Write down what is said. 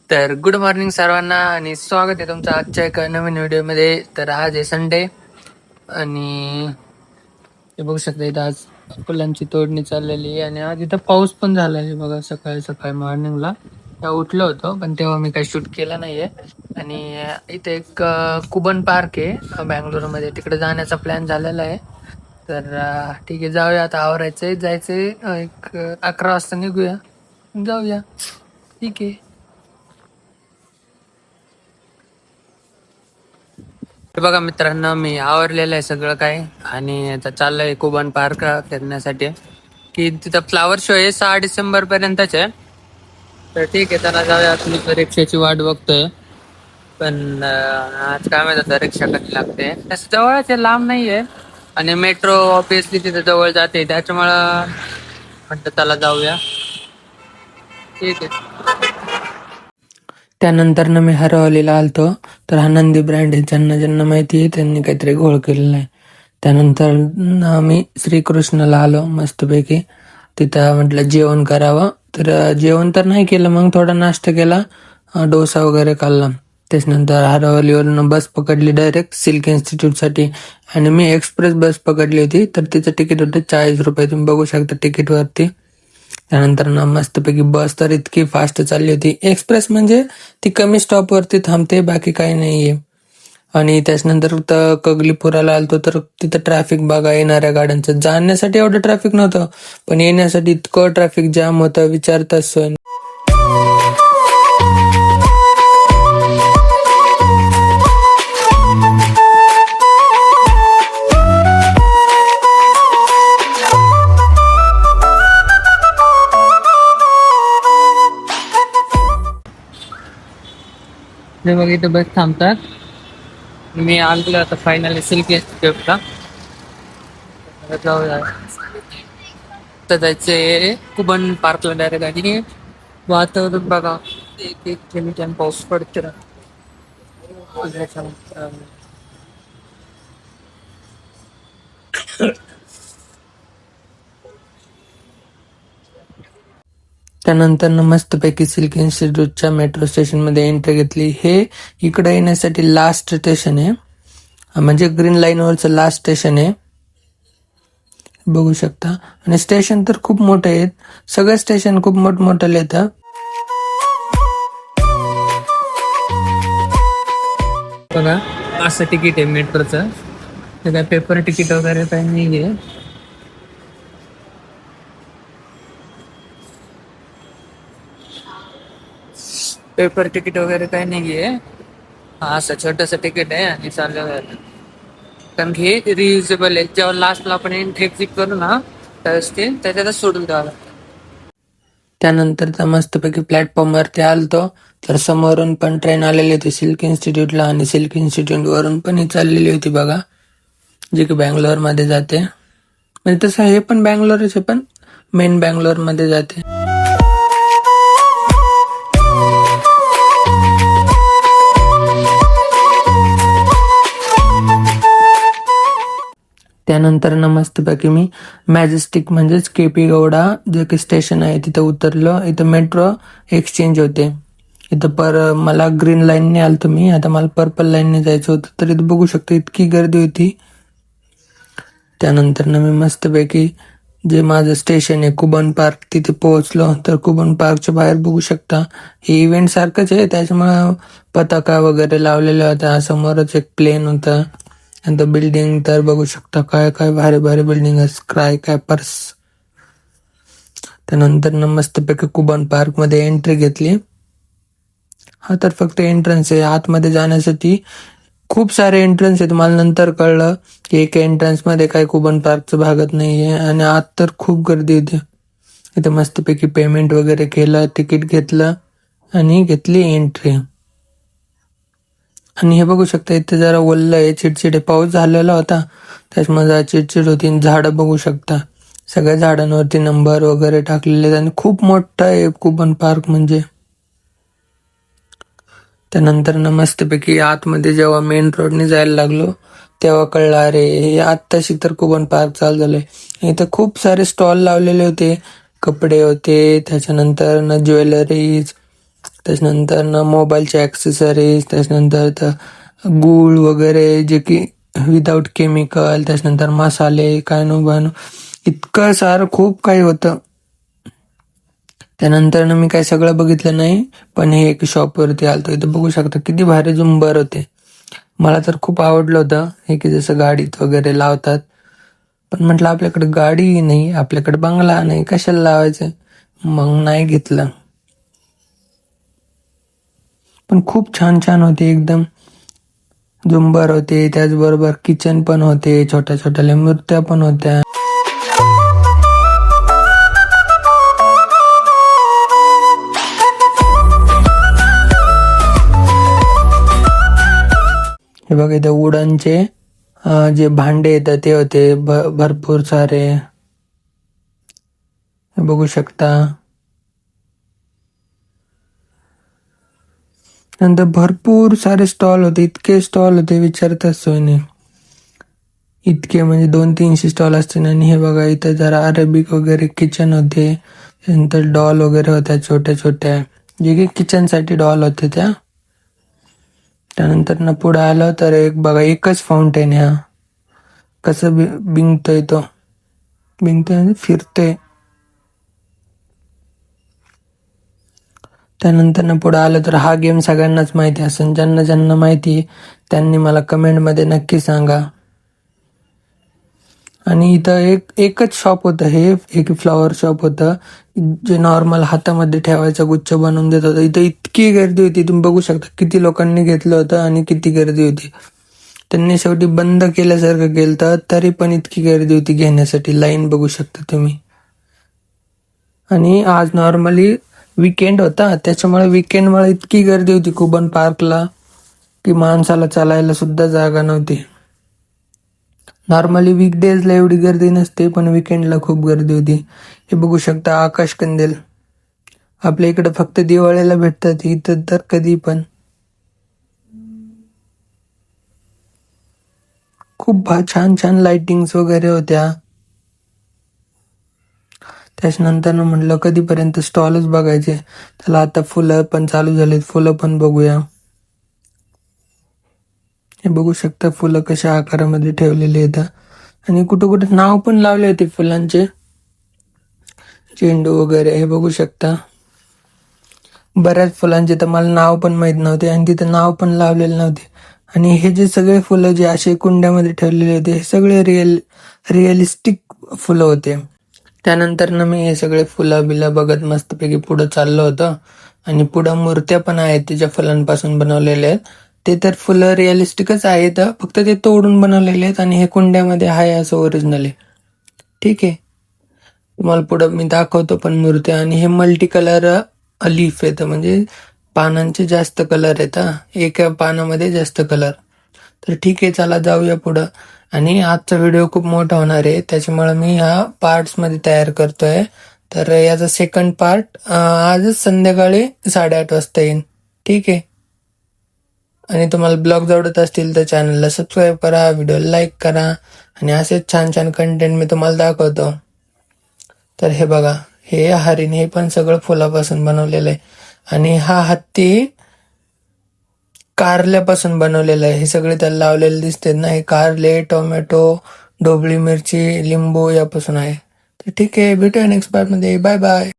तर good morning सर्वांना आणि स्वागत आहे तुमचं आजच्या एका नवीन व्हिडिओमध्ये. तर आज आहे संडे आणि हे बघू शकता इथं आज फुलांची तोडणी चाललेली आहे आणि आज इथं पाऊस पण झाला आहे बघा. सकाळी सकाळी मॉर्निंगला तेव्हा उठलो होतो पण तेव्हा मी काही शूट केला नाहीये. आणि इथे एक कुबन पार्क आहे बँगलोरमध्ये, तिकडे जाण्याचा प्लॅन झालेला आहे. तर ठीक आहे, जाऊया आता. आवरायचंय, जायचंय. एक 11 वाजता निघूया, जाऊया. ठीक आहे. हे बघा मित्रांनो, मी आवरलेलं आहे सगळं काय आणि आता चाललंय कुबन पार्क फिरण्यासाठी. की तिथं फ्लावर शो आहे 6 डिसेंबर पर्यंतच आहे. तर ठीक आहे, त्याला जाऊया. तुम्ही तर रिक्षाची वाट बघतोय पण आज काय माहिती आता रिक्षा कधी लागते. तसं जवळच आहे, लांब नाहीये. आणि मेट्रो ऑब्विसली तिथे जवळ जाते, त्याच्यामुळं म्हटलं त्याला जाऊया. ठीक आहे. त्यानंतर ना मी हरवलीला आलतो. तर हा नंदी ब्रँड आहे, ज्यांना ज्यांना माहिती आहे त्यांनी काहीतरी घोळ केलेला आहे. त्यानंतर आम्ही श्रीकृष्णाला आलो मस्तपैकी. तिथं म्हटलं जेवण करावं, तर जेवण तर नाही केलं, मग थोडा नाश्ता केला, डोसा वगैरे खाल्ला. त्याच्यानंतर हरवलीवरून बस पकडली डायरेक्ट सिल्क इन्स्टिट्यूटसाठी. आणि मी एक्सप्रेस बस पकडली होती, तर तिचं तिकीट होतं 40 रुपये. तुम्ही बघू शकता तिकीटवरती. त्यानंतर ना मस्तपैकी बस तर इतकी फास्ट चालली होती. एक्सप्रेस म्हणजे ती कमी स्टॉपवरती थांबते, बाकी काही नाहीये. आणि त्याच्यानंतर कगलीपुराला आलतो, तर तिथं ट्रॅफिक बघा, येणाऱ्या गाड्यांचं. जाण्यासाठी एवढं ट्रॅफिक नव्हतं, पण येण्यासाठी इतकं ट्रॅफिक जाम होतं, विचारताच सोय. हे बघ, इथं बस थांबतात. मी आलो आता फायनली सिल्क इन्स्टिट्यूटला. जाऊया. तर जायचे कुबन पार्कला डायरेक्ट. आणि वातावरण बघा, एक एक थेंब पाऊस पडते. त्यानंतर मस्तपैकी सिल्क इन्स्टिट्यूटच्या मेट्रो स्टेशन मध्ये एंट्री घेतली. हे इकडे येण्यासाठी लास्ट स्टेशन आहे, म्हणजे ग्रीन लाईन वरचं लास्ट स्टेशन आहे, बघू शकता. आणि स्टेशन तर खूप मोठे आहेत, सगळे स्टेशन खूप मोठमोठे येतात. बघा, असं तिकीट आहे मेट्रोचं. ते काय पेपर तिकीट वगैरे काही नाही आहे. पेपर तिकीट वगैरे काही नाहीये. हा असं छोटस तिकीट आहे आणि चालू आहे. कारण की हे रियुजेबल आहे. जेव्हा लास्टला आपण एंट्री एक्झिट करू ना, त्यावेळेस ते त्याच्यातच सोडून द्यावं लागतं. त्यानंतर तर मस्तपैकी प्लॅटफॉर्मवरती आलतो, तर समोरून पण ट्रेन आलेली होती सिल्क इन्स्टिट्यूटला. आणि सिल्क इन्स्टिट्यूट वरून पण ही चाललेली होती बघा, जी की बँगलोर मध्ये जाते. म्हणजे तसं हे पण बँगलोरच आहे, पण मेन बँगलोर मध्ये जाते. त्यानंतर ना मस्तपैकी मी मॅजेस्टिक म्हणजेच केपी गौडा जे की स्टेशन आहे तिथं उतरलो. इथं मेट्रो एक्सचेंज होते. इथं मला ग्रीन लाईनने आलतो मी, आता मला पर्पल लाईनने जायचं होतं. तर इथं बघू शकतो इतकी गर्दी होती. त्यानंतर ना मी मस्तपैकी जे माझं स्टेशन आहे कुबन पार्क, तिथे पोहोचलो. तर कुबन पार्कच्या बाहेर बघू शकता हे इव्हेंट सारखंच आहे, त्याच्यामुळे पताका वगैरे लावलेल्या होत्या. समोरच एक प्लेन होता. आणि बिल्डिंग तर बघू शकता, काय काय भारी भारी बिल्डिंग, स्काय कॅपर्स. त्यानंतर ना मस्तपैकी कुबन पार्क मध्ये एंट्री घेतली. हा तर फक्त एंट्रन्स आहे, आतमध्ये जाण्यासाठी खूप सारे एंट्रन्स आहेत. मला नंतर कळलं की एक एंट्रन्स मध्ये काही कुबन पार्कचं भागत नाहीये. आणि आत तर खूप गर्दी होती. इथे मस्तपैकी पेमेंट वगैरे केलं, तिकीट घेतलं आणि घेतली एंट्री. आणि हे बघू शकता इथे जरा ओल्ल आहे, चिडचिड आहे, पाऊस झालेला होता त्याच्यामुळे जरा चिडचिड होती. झाडं बघू शकता, सगळ्या झाडांवरती नंबर वगैरे टाकलेले आहेत. आणि खूप मोठा आहे कुबन पार्क म्हणजे. त्यानंतर ना मस्तपैकी आतमध्ये जेव्हा मेन रोडने जायला लागलो तेव्हा कळलं, अरे हे आत्ताशी तर कुबन पार्क चालू झालंय. इथं खूप सारे स्टॉल लावलेले होते, कपडे होते, त्याच्यानंतर ना ज्वेलरीज, त्याच्यानंतर ना मोबाईलचे ॲक्सेसरीज, त्याच्यानंतर गूळ वगैरे जे की विदाऊट केमिकल, त्याच्यानंतर मसाले कायनो बानो इतकं सारं खूप काही होतं. त्यानंतर ना मी काय सगळं बघितलं नाही, पण हे एक शॉपवरती आलतो. इथं बघू शकता किती भारी झुंबर होते. मला तर खूप आवडलं होतं हे की जसं गाडीत वगैरे लावतात. पण म्हटलं आपल्याकडे गाडी नाही, आपल्याकडे बंगला नाही, कशाला लावायचं, मग नाही घेतलं. पण खूप छान छान होते एकदम. झुंबर होते, त्याचबरोबर किचन पण होते, छोट्या छोट्या मूर्त्या पण होत्या. हे बघा इथे वुडनचे जे भांडे येतात ते होते भरपूर सारे, हे बघू शकता. नंतर भरपूर सारे स्टॉल होते, इतके स्टॉल होते विचारताच सोय नाही. इतके म्हणजे 200-300 स्टॉल असतील. आणि हे बघा इथं जरा अरेबिक वगैरे किचन होते, नंतर डॉल वगैरे होत्या छोट्या छोट्या, जे की किचनसाठी डॉल होते त्या. त्यानंतर ना पुढे आलं तर एक बघा एकच फाउंटेन, ह्या कसं बिंगतोय तो, बिंगतोय म्हणजे फिरतोय. त्यानंतर ना पुढे आलं तर हा गेम सगळ्यांनाच माहिती असेल. ज्यांना ज्यांना माहिती त्यांनी मला कमेंटमध्ये नक्की सांगा. आणि इथं एकच शॉप होतं, हे एक फ्लॉवर शॉप होतं जे नॉर्मल हातामध्ये ठेवायचा गुच्छ बनवून देत होतं. इथं इतकी गर्दी होती, तुम्ही बघू शकता किती लोकांनी घेतलं होतं आणि किती गर्दी होती. त्यांनी शेवटी बंद केल्यासारखं केलं, तरी पण इतकी गर्दी होती घेण्यासाठी. लाईन बघू शकता तुम्ही. आणि आज नॉर्मली वीकेंड होता, त्याच्यामुळे वीकेंडमुळे इतकी गर्दी होती कुबन पार्कला की माणसाला चालायला सुद्धा जागा नव्हती. नॉर्मली वीकडेजला एवढी गर्दी नसते, पण वीकेंडला खूप गर्दी होती. हे बघू शकता आकाश कंदील, आपल्या इकडे फक्त दिवाळीला भेटतात, इथं तर कधी पण. खूप छान छान लाइटिंग्स वगैरे होत्या. त्याच्यानंतर म्हटलं कधीपर्यंत स्टॉलच बघायचे, त्याला आता फुलं पण चालू झालीत, फुलं पण बघूया. हे बघू शकता फुलं कशा आकारामध्ये ठेवलेले आहेत, आणि कुठं कुठं नाव पण लावले होते फुलांचे, चेंडू वगैरे. हे बघू शकता बऱ्याच फुलांचे तर मला नाव पण माहित नव्हते, आणि तिथं नाव पण लावलेले नव्हते. आणि हे जे सगळे फुलं जे असे कुंड्यामध्ये ठेवलेले होते, हे सगळे रिअलिस्टिक फुलं होते. त्यानंतर ना मी हे सगळे फुलं बिलं बघत मस्तपैकी पुढं चाललो होतं. आणि पुढं मूर्त्या पण आहेत त्याच्या फुलांपासून बनवलेल्या आहेत. ते तर फुलं रिअलिस्टिकच आहेत, फक्त ते तोडून बनवलेले आहेत, आणि हे कुंड्यामध्ये आहे असं ओरिजिनल आहे. ठीक आहे, तुम्हाला पुढं मी दाखवतो पण मूर्त्या. आणि हे मल्टी कलर लीफ येतं, म्हणजे पानांचे जास्त कलर येतात, एका पानामध्ये जास्त कलर. तर ठीक आहे, चला जाऊया पुढं. आणि आजचा व्हिडिओ खूप मोठा होणार आहे, त्याच्यामुळे मी ह्या पार्ट्समध्ये तयार करतोय. तर याचा सेकंड पार्ट आजच संध्याकाळी 8:30 वाजता येईल. ठीक आहे. आणि तुम्हाला ब्लॉग आवडत असतील तर चॅनलला सबस्क्राईब करा, व्हिडिओला लाईक करा, आणि असेच छान छान कंटेंट मी तुम्हाला दाखवतो. तर हे बघा, हे हरिण, हे पण सगळं फुलापासून बनवलेलं आहे. आणि हा हत्ती कारल्यापासून बनवलेलं आहे. हे सगळे त्याला लावलेले दिसतात ना, हे कारले, टोमॅटो, ढोबळी मिरची, लिंबू यापासून आहे. तर ठीक आहे, भेटूया नेक्स्ट पार्ट मध्ये. Bye bye.